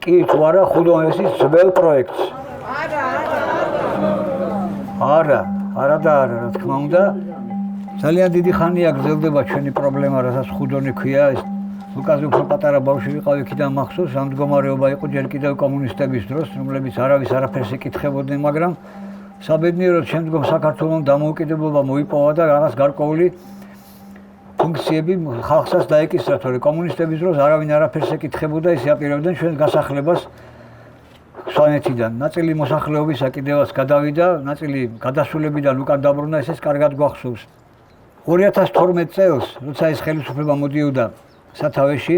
კი თუ არა ხუდონესის ძველ პროექტს. არა, რა თქმა უნდა. ძალიან დიდი ხანია გრძელდება ჩვენი პრობლემა, რასაც ხუდონი ქვია, ეს ლუკაზე უფრო პატარა ბავშვი ვიყავ იქიდან მახსოვს, ამ მდგომარეობა იყო ჯერ კიდევ კომუნისტების დროს, რომლებიც არავის არაფერს ეკითხებოდნენ, მაგრამ საბედნიეროდ შემდგომ საქართველოს დამოუკიდებლობა მოიპოვა და რაღაც გარკვეული ფუნქციები ხალხსაც დაეკისრა, თორე კომუნისტების დროს არავინ არაფერს ეკითხებოდა, ისე აპირებდნენ ჩვენს გასახლებას სვანეთიდან. ნაწილი მოსახლეობისა კიდევაც გადავიდა, ნაწილი გადასულებიდან უკან დაბრუნდა, ესეც კარგად გვახსოვს. 2012 წელს, როცა ეს ხელისუფლება მოდიოდა სათავეში,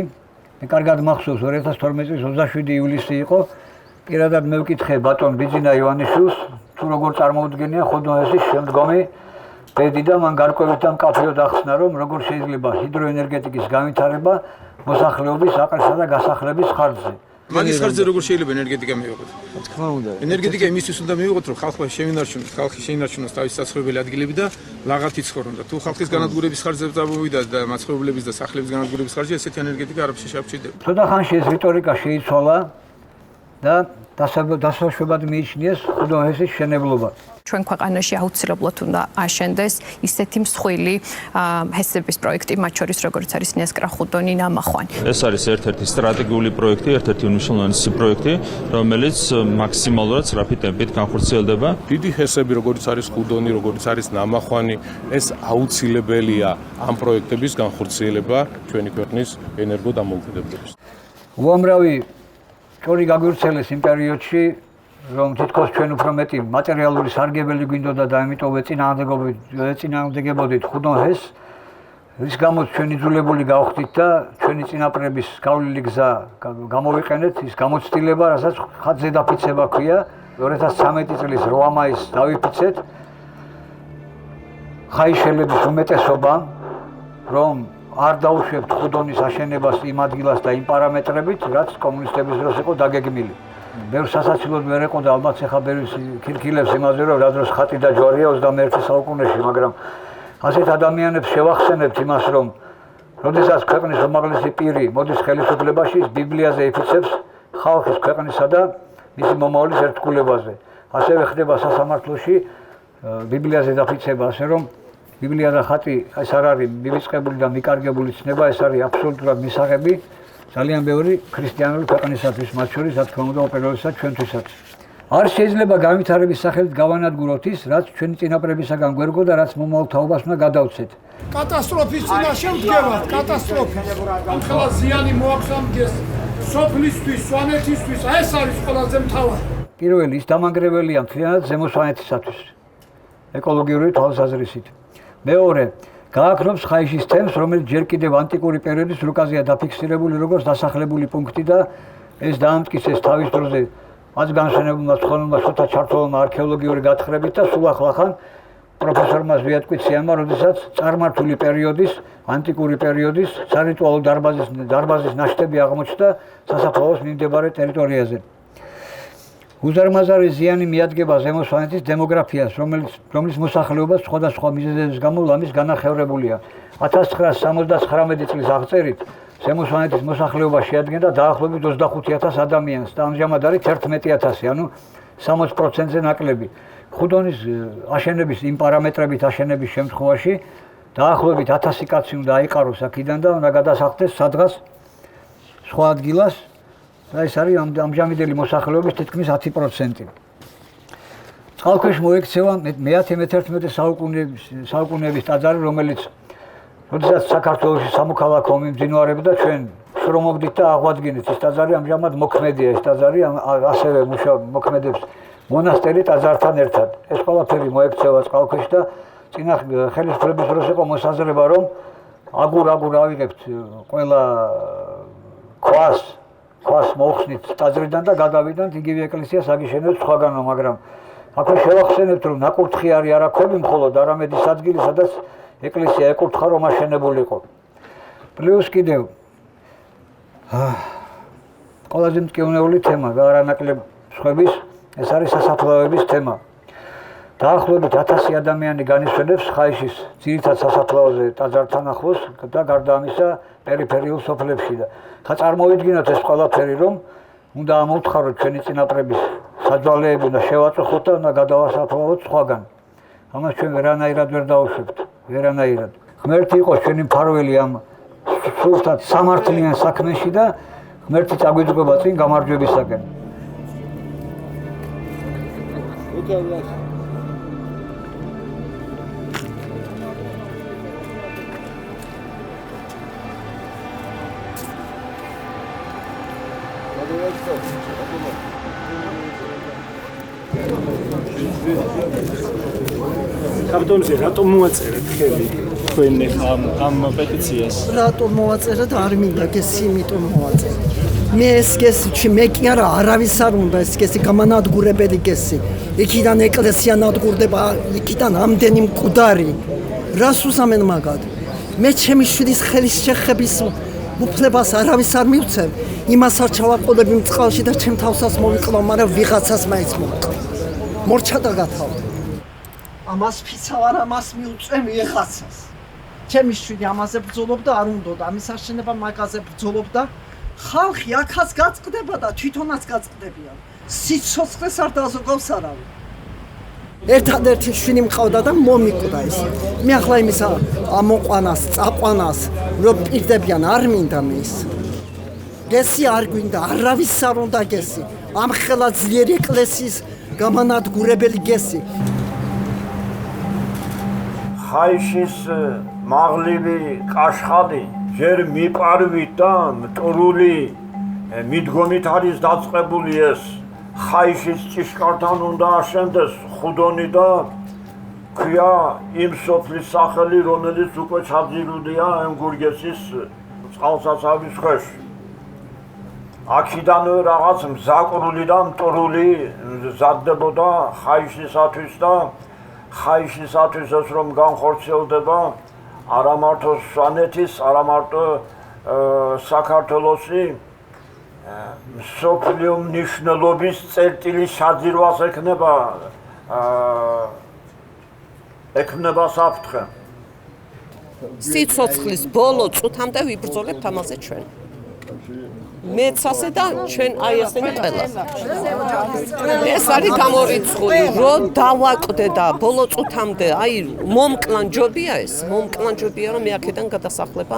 მე კარგად მახსოვს 2012 წლის 27 ივლისი იყო, პირადად მე ვკითხე ბატონ ბიძინა ივანიშვილს, თუ როგორ წარმოუდგენია ხუდონესის შემდგომი ბედი და მან გარკვეულით და მკაფიოდ ახსნა, რომ როგორ შეიძლება ჰიდროენერგეტიკის განვითარება მოსახლეობის აყრისა და გასახლების ხარჯზე. მაგის ხარჯზე როგორ შეიძლება ენერგეტიკა მივიღოთ? რა თქმა უნდა. ენერგეტიკა იმისთვის უნდა მივიღოთ, რომ ხალხი შეინარჩუნოს თავის საცხოვრებელი ადგილები და ლაღათი ცხოვრონ და თუ ხალხის განადგურების ხარჯზე წამოვიდა და მაცხოვრებლების და სახლების განადგურების ხარჯი, ესეთი ენერგეტიკა არაფერში შეაფჩიდება. ცოტა ხანში ეს რიტორიკა შეიცვალა და დასაშვებად მიიჩნიეს ხუდონესის შენებლობა. ჩვენ ქვეყანაში აუცილებლად უნდა აშენდეს ისეთი მსხვილი ჰესების პროექტი, მათ შორის როგორც არის ნესკრა ხუდონი ნამახვანი. ეს არის ერთ-ერთი სტრატეგიული პროექტი, ერთ-ერთი უნიშნულოვანესი პროექტი, რომელიც მაქსიმალურად სწრაფი ტემპით განხორციელდება. დიდი ჰესები, როგორც არის ხუდონი, როგორც არის ნამახვანი, ეს აუცილებელია ამ პროექტების განხორციელება ჩვენი ქვეყნის ენერგო დამოუკიდებლობის. უამრავი ჭორი გაგვირცელეს იმ პერიოდში, რომ თითქოს ჩვენ უფრო მეტი მატერიალური სარგებელი გვინდოდა და ამიტომ ეწინააღმდეგებოდით ხუდონეს, რის გამოც ჩვენ იძულებული გავხდით და ჩვენი წინაპრების გავლილი გზა გამოვიყენეთ, ის გამოცდილება, რასაც ხატზე დაფიცება ქვია, 2013 წლის 8 მაისს დავიფიცეთ ხაიშელების უმეტესობა, რომ არ დაუშვებთ ხუდონის აშენებას იმ ადგილას და იმ პარამეტრებით, რაც კომუნისტების დროს იყო დაგეგმილი. ბევრ სასაცილოდ ვერ ეყო და ალბათ ეხა ბევრს ქირქილებს იმაზე, რომ რა დროს ხატი და ჯვარია 21 საუკუნეში, მაგრამ ასეთ ადამიანებს შევახსენებთ იმას, რომ როდესაც ქვეყნის უმაღლესი პირი მოდის ხელისუფლებაში, ის ბიბლიაზე იფიცებს ხალხის, ქვეყნისა და მისი მომავლის ერთგულებაზე. ასევე ხდება სასამართლოში ბიბლიაზე დაფიცება, ასე რომ ბიბლია და ხატი ეს არ არის მივიწყებული და მიკარგებული ცნება, ეს არის აბსოლუტურად მისაღები ძალიან ბევრი ქრისტიანული ქვეყნისათვის, მათ შორის რა თქმა უნდა უპირველესად ჩვენთვისაც. არ შეიძლება განვითარების სახელით გავანადგუროთ ის, რაც ჩვენი წინაპრებისაგან გვერგო და რაც მომავალ თაობას უნდა გადავცეთ. კატასტროფის წინაშე ვდგებათ, კატასტროფის. ამ ხელა ზიანი მოაქვს სოფლისთვის, სვანეთისთვის, ეს არის ყველაზე მთავარი. პირველი ის დამანგრეველია მთლიანად ზემო სვანეთისათვის. ეკოლოგიური თვალსაზრისით. მეორე, გააქრობს ხაიშის თემს, რომელიც ჯერ კიდევ ანტიკური პერიოდის რუკაზეა დაფიქსირებული როგორც დასახლებული პუნქტი და ეს დაამტკიცეს თავის დროზე მას განშენებულმა ცხონებმა შოთა ჩართულმა არქეოლოგიური გათხრებით და სულ ახლახან პროფესორმა ზვიატკვიციანმა, როდესაც წარმართული პერიოდის, ანტიკური პერიოდის სარიტუალო დარბაზის ნაშთები აღმოჩნდა სასაფლაოს მიმდებარე ტერიტორიაზე. უზარმაზარი ზიანი მიადგება ზემო სვანეთის დემოგრაფიას, რომლის მოსახლეობა სხვადასხვა მიზეზების გამო ლამის განახევრებულია. 1979 წლის აღწერით ზემო სვანეთის მოსახლეობა შეადგენდა დაახლოებით 25,000 ადამიანს და ამჟამად არის 11,000, ანუ 60%-ზე ნაკლები. ხუდონის აშენების იმ პარამეტრებით აშენების შემთხვევაში დაახლოებით 1000 კაცი უნდა აიყაროს აქედან და უნდა გადასახლდეს სადღაც სხვა ადგილას. და ეს არის ამჟამინდელი მოსახლეობის თითქმის 10%. წყალქვეშ მოექცევა მე-11 საუკუნეების ტაძარი, რომელიც როდესაც საქართველოში სამოქალაქო ომი მძინვარებდა, ჩვენ შრომობდით და აღვადგინეთ ეს ტაძარი, ამჟამად მოქმედია ეს ტაძარი, ასევე მოქმედებს მონასტერი ტაძართან ერთად. ეს ყველაფერი მოექცევა წყალქვეშ და წინა ხელისუფლების დროს იყო მოსაზრება, რომ აგურ ავიღებთ ყველა ქვას მოუხსნით ტაძრიდან და გადავიდანთ იგივე ეკლესიას აგიშენებთ სხვაგანო, მაგრამ აქვე შევახსენებთ, რომ ნაკურთხი არის არა ქვები მხოლოდ, არამედ ის ადგილი, სადაც ეკლესია ეკურთხა, რომ აშენებულიყო. პლუს კიდევ ყველაზე მტკივნეული თემა და არანაკლებ სხვების, ეს არის სასაფლაოების თემა. დაახლოებით 1000 ადამიანი განისვენებს ხაიშის ძირითად სასაფლაოზე ტაძართან ახლოს და გარდა ამისა პერიფერიულ სოფლებში და ხა წარმოვიდგინოთ ეს ყველაფერი, რომ უნდა ამოვთხაროთ ჩვენი წინაპრების საძვალეები და შევაწუხოთ და უნდა გადავასაფლავოთ სხვაგან. ამას ჩვენ ვერანაირად ვერ დავუშვებთ, ვერანაირად. ღმერთი იყოს ჩვენი მფარველი ამ სულთად სამართლიან საქმეში და ღმერთი წაგვიძღვება წინ გამარჯვებისაკენ. კაბტონზე რატომ მოაწერეთ ხელი თქვენ ახლა ამ პეტიციას? რატომ მოაწერეთ? არ მინდა გესი, იმიტომ მოაწერეთ. მე ეს გესი, მე კი არა, არავის არ უნდა ეს გესი, გამანადგურებელი გესი. იქიდან ეკლესია ნადგურდება, იქიდან ამდენი მკვდარი. რას უსამენ მაგად? მე ჩემი შვილის ხელის შეხების უფლებას არავის არ მივცემ. იმას არ ჩავაყოლები მწყალში და ჩემ თავსაც მოვიკლავ, მაგრამ ვიღაცას მაინც მოვიკლავ. მორჩა და გათავდა. ამას ფიცავარ, ამას მიუწვევ ვიღაცას. ჩემი შვილი ამაზე ბრძოლობდა, არ უნდოდა ამის აშენება მაგაზე ბრძოლობდა. ხალხი აქაც გაწყდება და თვითონაც გაწყდებიან. სიცოცხლეს არ დაზოგავს არავინ. ერთადერთი შვილი მყავდა და მომიკვდა ის. მე ახლა იმის ამოყვანას, წაყვანას, რომ პირდებიან არ მინდა მე ის. გესი არ გვინდა, არავის არ უნდა გესი. ამ ხელა ძლიერი ეკლესიის გამანადგურებელი გესი. ხაიშის მაღლივი კაშხალი ჯერ მიპარვით და მტრული მიდგომით არის დაწყებული ეს ხაიშის ჭიშკართან უნდა აშენდეს ხუდონი და ქვია იმ სოფლის სახელი რომელიც უკვე ჩაძირულია ემგურგესის წყალსაცავის ქვეშ აქედან რაღაც მზაკრული და მტრული მზადდებოდა ხაიშისათვის და ხაიშისათვის ეს რომ განხორციელდება არა მარტო სვანეთის, არა მარტო საქართველოსი მსოფლიო მნიშვნელობის წერტილი საძირვას ექნება საფრთხე. სიცოცხლის ბოლო წუთამდე ვიბრძოლებთ ამაზე ჩვენ. მეც ასე და ჩვენ აი ესენი ყველა. ეს არის გამორიცხული, რომ დავაკვდე და ბოლო წუთამდე აი მომკლან ჯობია ეს, მომკლან ჯობია რომ მე აქედან გადასახლება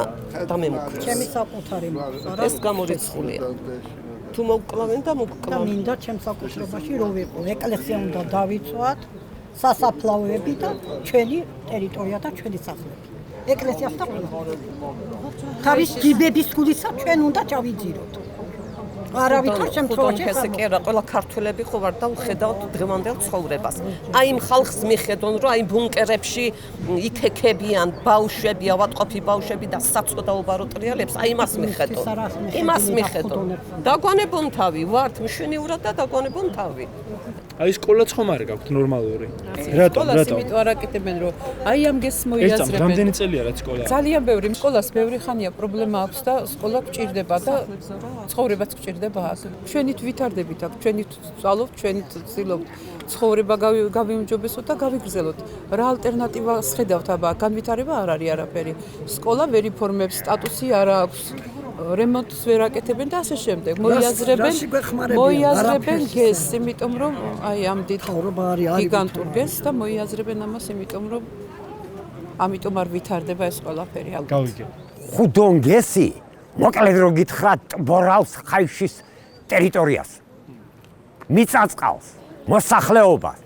დამემუქრეს. ჩემი საკუთარი არა. ეს გამორიცხულია. თუ მოვკლავენ და მოვკლავენ. მინდა ჩემ საკუთრებაში რო ვიყო. ეკლესია უნდა დავიცვათ, სასაფლაოები და ჩვენი ტერიტორია და ჩვენი სახლები. ეკლესიას და თავის ჯიბების გულისა ჩვენ უნდა ჩავიძიროთ. არავითარ შემთხვევაში ესე კი არა, ყველა ქართველები ხო ვარ და ვხედავთ დღევანდელ ცხოვრებას. აი იმ ხალხს მიხედონ, რომ აი ბუნკერებში იქექებიან ბავშვები, ავადმყოფი ბავშვები და საცოდაობა რო ტრიალებს, აი იმას მიხედონ. იმას მიხედონ. დაგვანებონ თავი, ვართ მშვენივრად და დაგვანებონ თავი. აი სკოლაც ხომ არ გაქვთ ნორმალური? რატომ? იმიტომ არ აკეთებენ, რომ აი ამ გესს მოიაზრებენ. რამდენი წელია რაც სკოლა? ძალიან ბევრი. სკოლას ბევრი ხანია პრობლემა აქვს და სკოლა გჭირდება და ცხოვრებაც გჭირდება აქ. ჩვენით ვითარდებით აქ, ჩვენით ვწვალობთ, ჩვენით ვცდილობთ ცხოვრება გავიმჯობესოთ და გავიგრძელოთ. რა ალტერნატივას ხედავთ აბა? განვითარება არ არის არაფერი. სკოლა ვერ იფორმებს, სტატუსი არ აქვს. რემონტს ვერ აკეთებენ და ასე შემდეგ. მოიაზრებენ გესს, იმიტომ რომ აი ამ დიდ გიგანტურ გესს და მოიაზრებენ ამას, იმიტომ რომ ამიტომ არ ვითარდება ეს ყველაფერი. გავიგე. ხუდონ გესი, მოკლედ რო გითხრათ, ბორავს ხაიშის ტერიტორიას. მიწაწყალს, მოსახლეობას,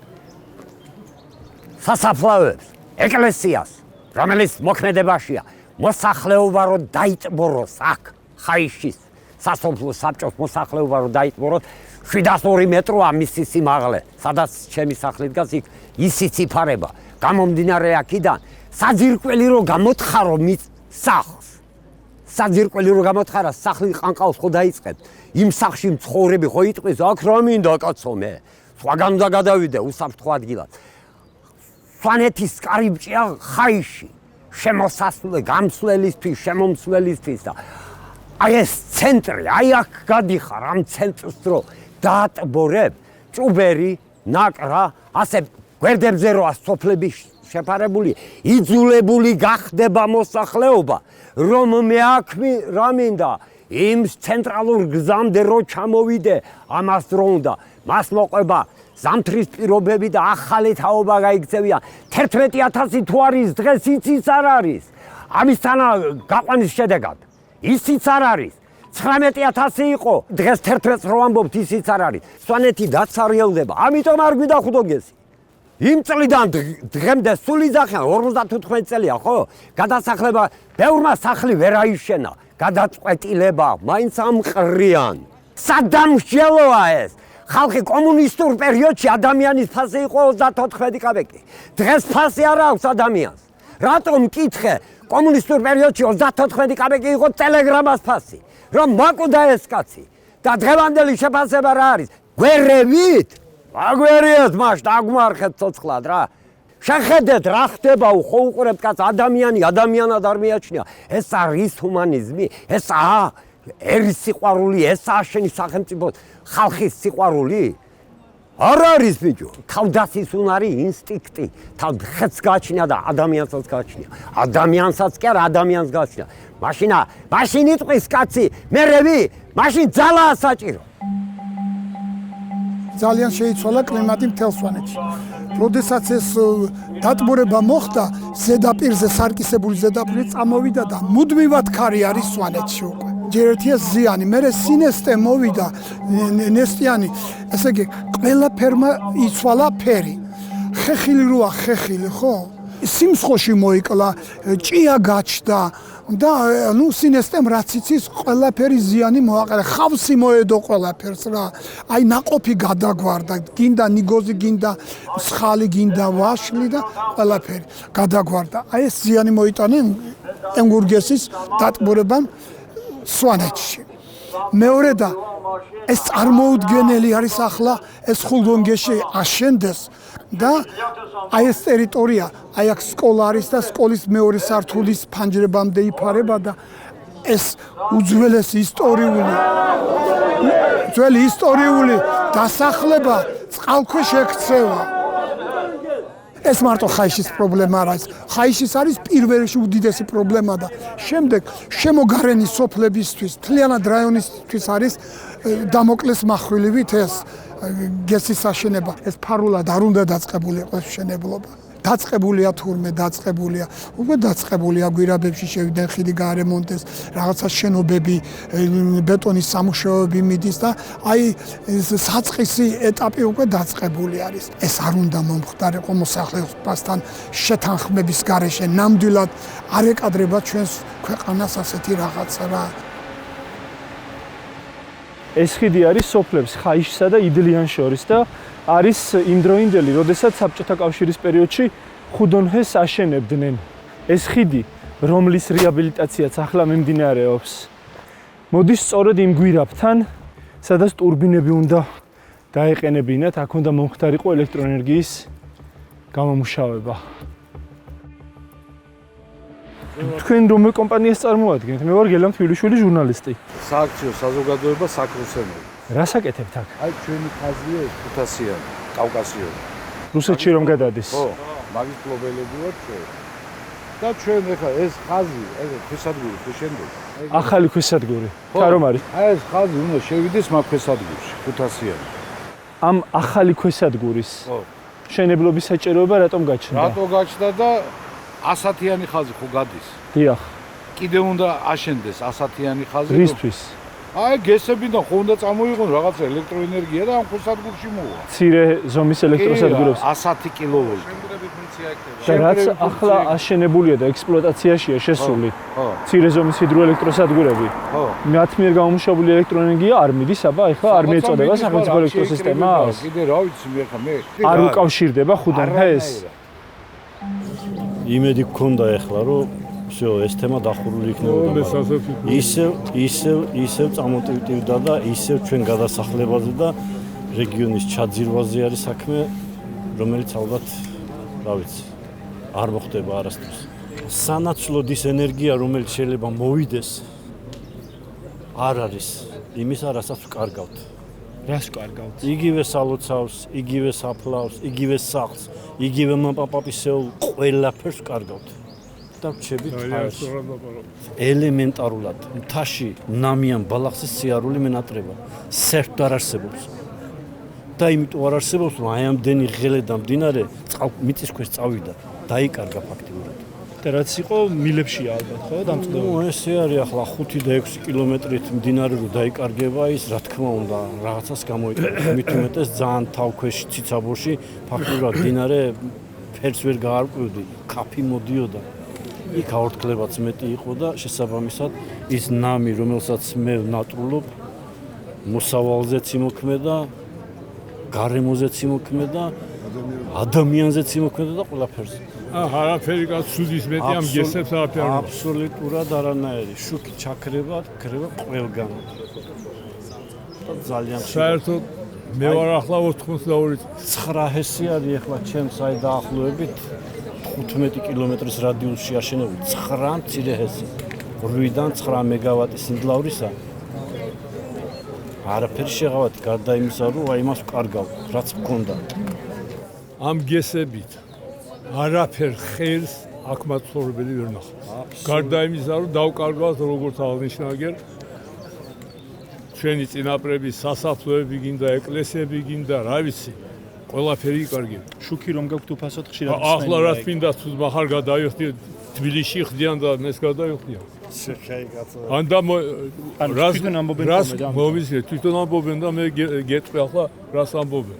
სასაფლაოებს, ეკლესიას, რომელიც მოქმედებაშია, მოსახლეობა რო დაიტბოროს აქ ხაიშის სასოფლო საბჭოს მოსახლეობა რო დაიტბოროს 702 მეტროა მისი სიმაღლე, სადაც ჩემი სახლი დგას, იქ ისიც იფარება. გამომდინარე აქედან, საძირკველი რო გამოთხარო სახლს. საძირკველი რო გამოთხარა, სახლი ყანყავს ხო დაიწყებ. იმ სახლში მცხოვრები ხო იტყვის, აქ რა მინდა კაცო მე. სხვაგან უნდა გადავიდე უსაფრთხო ადგილად. სვანეთის კარიბჭეა ხაიში. შემოსასვლელი, გამსვლელისთვის, შემომსვლელისთვის და აი ეს ცენტრი, აი აქ გადიხარ ამ ცენტრს რო დაატბორებ, ჭუბერი, ნაკრა, ასე გვერდებზე როა სოფლები შეფარებული, იძულებული გახდება მოსახლეობა, რომ მე აქ რა მინდა, იმ ცენტრალურ გზამდე რო ჩამოვიდე, ამას დრო უნდა. მას მოყვება ზამთრის პირობები და ახალი თაობა გაიქცევია. 11000 თუ არის დღეს იცის არ არის. ამისთან გაყვანის შედეგად ისიც არ არის. 19000 იყო, დღეს 11-ს რო ამბობთ ისიც არ არის. სვანეთი დაცარიელდება. ამიტომ არ გვიდახუდო გესი. იმ წლიდან დღემდე სულ იძახიან 55 წელია, ხო? გადასახლება ბევრმა სახლი ვერ აიშენა. გადაწყვეტილება მაინც ამყრიან. სადამსჯელოა ეს. ხალხი კომუნისტურ პერიოდში ადამიანის ფასი იყო 34 კაპეკი. დღეს ფასი არ აქვს ადამიანს. რატომ მკითხე? კომუნისტურ პერიოდში 34 კაპეკი იყო ტელეგრამას ფასი. რომ მაკვდა ეს კაცი და დღევანდელი შეფასება რა არის? გვერევით? აგვერიეთ მას, დაგმარხეთ ცოცხლად რა. შეხედეთ რა ხდება, ხო უყურებთ კაც ადამიანი ადამიანად არ მიაჩნია. ეს არის ჰუმანიზმი, ესაა ერის სიყვარული, ესაა შენი სახელმწიფო ხალხის სიყვარული? არ არის ბიჭო, თავდასისუნარი ინსტინქტი, თავხეც გააჩნია და ადამიანსაც გააჩნია. ადამიანსაც კი არა, ადამიანს გააჩნია. მაშინ იტყვის კაცი, მერევი, მაშინ ძალაა საჭირო. ძალიან შეიცვალა კლიმატი მთელ სვანეთში. როდესაც ეს დატბორება მოხდა, ზედაპირზე სარკისებული ზედაპირი წამოვიდა და მუდმივად ქარი არის სვანეთში უკვე. ჯერ ერთია ზიანი, მერე სინესტე მოვიდა, ნესტიანი, ესე იგი ყველა ფერმა იცვალა ფერი. ხეხილი როა ხეხილი, ხო? სიმსხოში მოიკლა, ჭია გაჩნდა და ნუ სინესტემ რაც იცის ყველაფერი ზიანი მოაყარა, ხავსი მოედო ყველაფერს რა. აი ნაყოფი გადაგვარდა, გინდა ნიგოზი, გინდა მსხალი, გინდა ვაშლი და ყველაფერი გადაგვარდა. აი ეს ზიანი მოიტანენ ენგურგესის დატბორებამ სვანეთში. მეორე და ეს წარმოუდგენელი არის ახლა ეს ხულდონგეში აშენდეს და აი ეს ტერიტორია, აი აქ სკოლა არის და სკოლის მეორე სართულის ფანჯრებამდე იფარება და ეს უძველესი ისტორიული დასახლება წყალქვეშ ექცევა. ეს მარტო ხაიშის პრობლემა არ არის. ხაიშის არის პირველში უდიდესი პრობლემა და შემდეგ შემოგარენი სოფლებისთვის, თლიანად რაიონისთვის არის დამოკლეს מחვილივით ეს გესის აშენება. ეს ფარულად არ უნდა დაწყებული იყოს შენებლობა. დაწყებულია თურმე, დაწყებულია. უკვე დაწყებულია გვირაბებში შევიდნენ ხიდი გაარემონტეს, რაღაცა შენობები, ბეტონის სამუშაოები მიდის და აი საწყისი ეტაპი უკვე დაწყებული არის. ეს არ უნდა მომხდარიყო მოსახლეობასთან შეთანხმების გარეშე. ნამდვილად არ ეკადრება ჩვენს ქვეყანას ასეთი რაღაცა რა. ეს ხიდი არის სოფლებს ხაიშსა და იდლიან შორის და არის იმდროინდელი, როდესაც საბჭოთა კავშირის პერიოდში ხუდონჰეს აშენებდნენ. ეს ხიდი, რომლის რეაბილიტაციაც ახლა მიმდინარეობს, მოდის სწორედ იმ გვირაბთან, სადაც ტურბინები უნდა დაეყენებინათ, აქ უნდა მომხდარიყო ელექტროენერგიის გამომუშავება. თქვენ რომელ კომპანიას წარმოადგენთ? მე ვარ გელამ თბილისშვილი ჟურნალისტი. სააქციო საზოგადოება საკრუსემელი. რას აკეთებთ აქ? აი ჩვენი ხაზია 500-იანი, კავკასიონი. რუსეთში რომ გადადის? ხო, მაგის მფლობელები ვართ ჩვენ. და ჩვენ ეხლა ეს ხაზი, ეს ქვესადგური შეშენდება. ახალი ქვესადგური. რა რომ არის? აი ეს ხაზი უნდა შევიდეს მაგ ქვესადგურში, 500-იანი. ამ ახალი ქვესადგურის შენებლობის საჭიროება რატომ გაჩნდა? რატო გაჩნდა და 100-იანი ხაზი ხო გადის? დიახ. კიდე უნდა აშენდეს 100-იანი ხაზი. რისთვის? აი გესებიდან ხო უნდა წამოიღონ რაღაცა ელექტროენერგია და ამ ქვესადგურში მოვა. მცირე ზომის ელექტროსადგურებს 100 კილოვოლტი. და რაც ახლა აშენებულია და ექსპლუატაციაშია შესული. მცირე ზომის ჰიდროელექტროსადგურები. მათ მიერ გამომუშავებული ელექტროენერგია არ მიდის, აბა ეხლა არ მიეწოდება სახელმწიფო ელექტროსისტემას. კიდე რა ვიცი მე ხა მე. არ უკავშირდება ხუდონჰეს. იმედი გქონდა ეხლა რომ всё ეს თემა დახურული იქნებოდა. ისევ წამოტივტივდა და ისევ ჩვენ გადასახლებაზე და რეგიონის ჩაძირვაზე არის საქმე, რომელიც ალბათ, რა ვიცი, არ მოხდება არასდროს. სანაცვლოდ ის ენერგია, რომელიც შეიძლება მოვიდეს, არ არის იმის, რასაც ვკარგავთ. რას ვკარგავთ? იგივე სალოცავს, იგივე საფლავს, იგივე სახლს, იგივე მამპაპისეულ ყველაფერს ვკარგავთ. და ვჩებით ჰაერში. ელემენტარულად მთაში ნამიან ბალახზე სიარული მენატრება. სერტ არ არსებობს. და იმიტომ არ არსებობს, რომ აი ამდენი ღელე და მდინარე მიწისქვეშ წავიდა, დაიკარგა ფაქტიურად. და რაც იყო მილებშია ალბათ, ხო, დამწყდები. ესე არის ახლა 5 და 6 კილომეტრით მდინარე რო დაიკარგება ის, რა თქმა უნდა, რაღაცას გამოიყენებს. მით უმეტეს ძალიან თავქვეშ ციცაბოში ფაქტიურად მდინარე ფერს ვერ გაარკვევდი, კაფი მოდიოდა. იქ აორთქლებაც მეტი იყო და შესაბამისად ის ნამი, რომელსაც მე ვნატრულობ, მოსავალზეც იმოქმედა, გარემოზეც იმოქმედა, ადამიანზეც იმოქმედა და ყველაფერზე. არაფერი გაცუდის მეტი ამ გესებს არაფერი. აბსოლუტურად არანაირი. შუქი ჩაქრება, ქრება ყველგან. და ძალიან საერთოდ მე ვარ ახლა 82 9 ჰესი არის ახლა ჩემს აი დაახლოებით 15 კილომეტრის რადიუსში აშენებული 9 მცირე ჰესი. 8-დან 9 მეგავატის ინდლავრისა. არაფერი შეღავათი გარდა იმისა, რომ აი მას ვკარგავ, რაც მქონდა. ამ გესებით არაფერ ხელს აქ მაცხოვრებელი ვერ ნახავს. გარდა იმისა, რომ დავკარგავთ როგორც აღნიშნაგერ ჩვენი წინაპრების სასაფლოები გინდა, ეკლესიები გინდა, რა ვიცი, ყველაფერი იკარგება. შუქი რომ გაქვთ უფასოდ ხშირად ახლა რა თქმა თუ מחר გადავიხდი თბილისში ხდიან და მეს გადავიხდიან. ანდა რას მოვიზრე თვითონ ამბობენ და მე გეტყვი ახლა რას ამბობენ.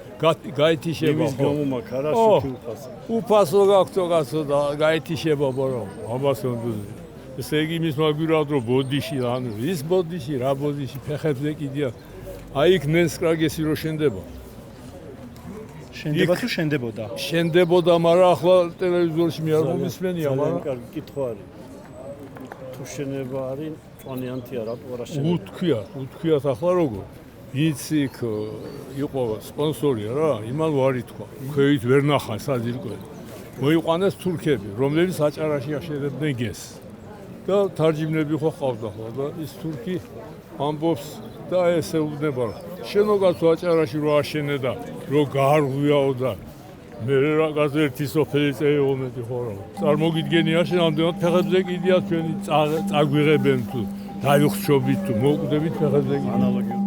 გაითიშება იმის გამო მაქვს არა შუქი უფასო. უფასო გაქვთ კაცო და გაითიშება ბორო. ამას ვამბობ. ესე იგი იმის მაგვირავთ რომ ბოდიში ანუ ის ბოდიში რა ბოდიში ფეხებზე კიდია. აი იქ ნენსკრაგესი რო შენდება. შენდება თუ შენდებოდა? შენდებოდა, მაგრამ ახლა ტელევიზორში მე არ მომისმენია, მაგრამ ძალიან კარგი კითხვა არის. თუ შენება არის, წვანიანთია რატო არა შენება? უთქვიათ ახლა როგორ? იცი იქ იყო სპონსორია რა, იმან ვარი თქვა. ქვევით ვერ ნახან საძირკველი. მოიყვანეს თურქები, რომლებიც აჭარაში აშენებდნენ გესს. და თარჯიმნები ხო ყავდა ხო და ის თურქი ამბობს და ესეუბნება რომ შენო კაცო აჭარაში რო აშენე და რო გაარღვიაო და მე რაღაც ერთი სოფელი წეომეთი ხო რა წარმოგიდგენია შენ ამდენად ფეხებზე კიდია ჩვენი წაგვიღებენ თუ დაიხშობით თუ მოკვდებით ფეხებზე კიდია ანალოგია